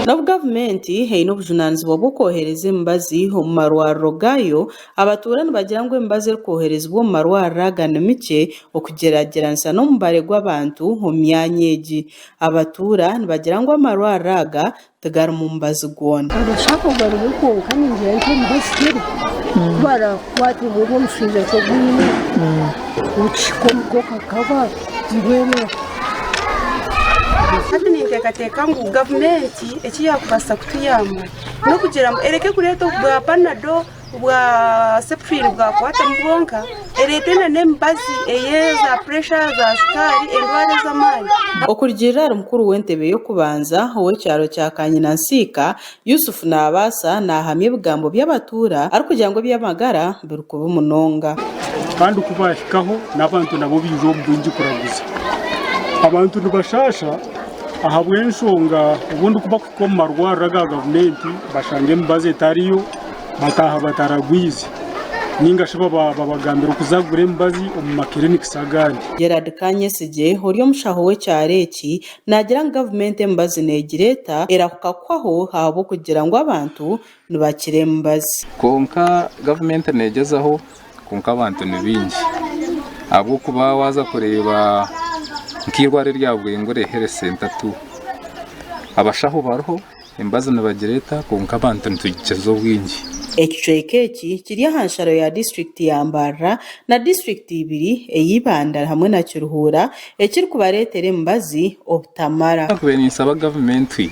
na gavumenti heine obujunanizibwa bw'okwohereza emibazi omu marwariro gayo abatuura nibagira ngu emibazi erikwoherezibwa omu marwariro aga ni mikye okugeragyeranisa n'omubare gw'abantu omu myanya egi. Abatuura nibagira ngu amarwariro aga tigarimu mubazi gwona. Abashaka bari konka ningira nti emibazi teri barakwata omuntu omushaija kyogwine ukiko kakaba zibwene. Hati ninteekateeka ngu gavumenti eki yakubasa kutuyamba n'okugira ngu ereke kureeta bwa panado bwa septrin bwakwata mu bwonka ereete n'emibazi ey'eza puresha za shukaari endwara z'amaani. Okurugirira mukuru w'entebe y'okubanza ow'ekyaro kya Kanyinansiika Yusufu Nabasa nahamya ebigambo by'abatuura arikugira ngu eby'amagara birikuba munonga kandi kubahikaho n'abantu nabo biije omu bwingi kuraguza abantu nibashasha ahabw'enshonga ubundi kuba kuhika omu marwariro aga gavumenti bashanga emibazi etariyo bataha bataragwize ningashi babagambira okuzagura emibazi omu makiriniki agandi. Gerard Kanyesige ori omushaho w'ekyaro eki nagira ngu gavumenti emibazi neegireeta erakukakwaho ahabw'okugira ngu abantu nibakira emibazi. Konka gavumenti neegyezaho konka abantu ni bingi ahabw'okuba waza kureeba nk'irwariro rya Bwengure Health Center tu abashaho bariho emibazi nibagireeta konka abantu nitugikiza obwingi. Ekicweka eki kiri aha nsharo ya disitulikiti ya Mbarara na disitulikiti ibiri ey'Ibanda hamwe na Kiruhura ekirikubareetera emibazi obutamara. Nisaba gavumenti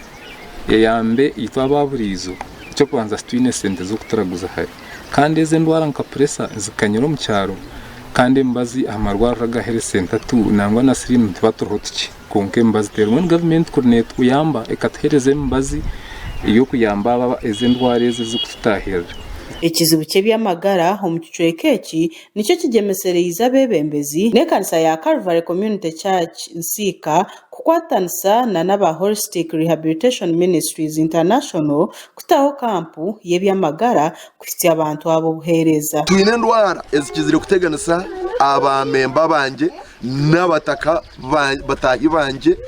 eyambe itwe ababuriizo ekyokubanza titwine sente z'okuturaguza hari kandi ezi endwara nka puresa zikanyira omu kyaro kandi emibazi aha marwariro aga Health Center tu nangwa na sirimu tuba turiho tukye konka emibazi terwa gavumenti kuri netuyamba ekatuhereza emibazi ey'okuyamba ezi endwara ezi zikututahirira. Ekizibu ky'ebyamagara omu kicweka eki nikyo kigemesereize abebembezi n'ekanisa ya Calvary Community Church Nsiika kukwatanisa n'aba Holistic Rehabilitation Ministries International kutaho kampu y'ebyamagara kuhitsya abantu abo buheereza. Twine endwara ezikizire kuteganisa abamemba banje n'abataka batahi banje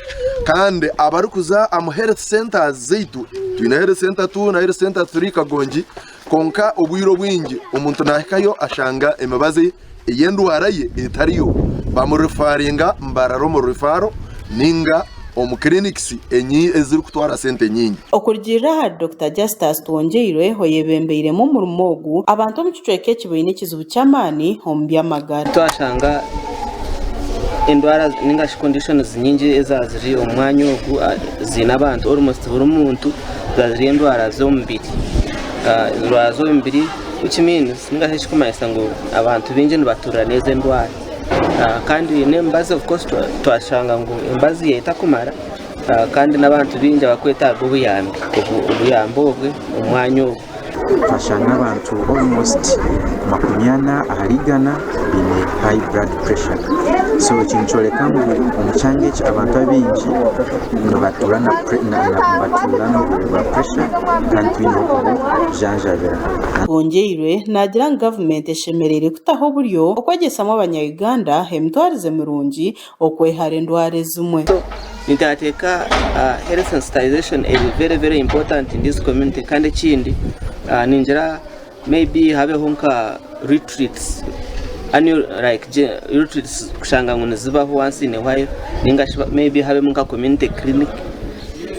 kandi abarikuza amu health centers zaitu twine health center 2 na health center 3 Kagongi konka obwiro bwingi omuntu nahikayo ashanga emibazi ey'endwara ye etariyo bamurefaringa Mbarara mu refaro ninga omu clinics enyi eziri kutwara sente nyingi. Okurugirira aha Dr. Justus Twongeirwe oyebembeiremu omurimo ogu abantu omu kicweka eki baine ekizibu ky'amaani omu by'amagara. Twashanga endwara ningashi conditions nyingi ezaziri omu mwanya ogu ziine abantu almost buri muntu zaziri endwara z'omubiri endwara z'omubiri which means ningashi ekikumanyisa ngu abantu bingi nibatuura n'ezi endwara kandi n'emibazi of course twashanga ngu emibazi yetakumara kandi n'abantu bingi abakwetaaga obuyambi obwe omu mwanya ogu. Twashanga abantu almost 40 ahari 100 biine high blood pressure so kinkyoleka ngu omu kyanga eki abantu abingi nibatuura na pressure kandi twine okubujanjabira. Twongeirwe nagira ngu gavumenti eshemereire kutaho oburyo okwegyesamu abanya-Uganda emitwarize mirungi okwehara endwara ezimwe. Ninteekateeka health sensitization is very important in this community kandi ekindi ningira maybe habeho nka retreats retreats kushanga ngu nizibaho once in a while ningashi maybe habemu nka community clinic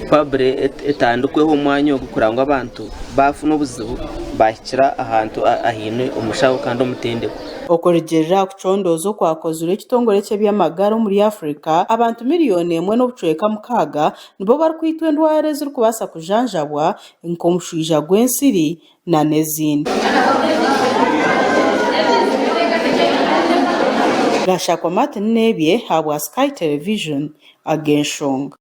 probably etandikweho omwanya ogu kurangwa abantu bafuna obuzibu bahikira ahantu ahiine omushaho kandi omutendeko. Okurugirira kucondooza okwakozirwe ekitongore ky'ebyamagara omuri Africa abantu 1.6 nibo barikwitwa endwara ezirikubaasa kujanjabwa nk'omushwija gw'ensiri na n'ezindi. Gashakwa Martin Nebye habwa Sky Television ag'Enshonga.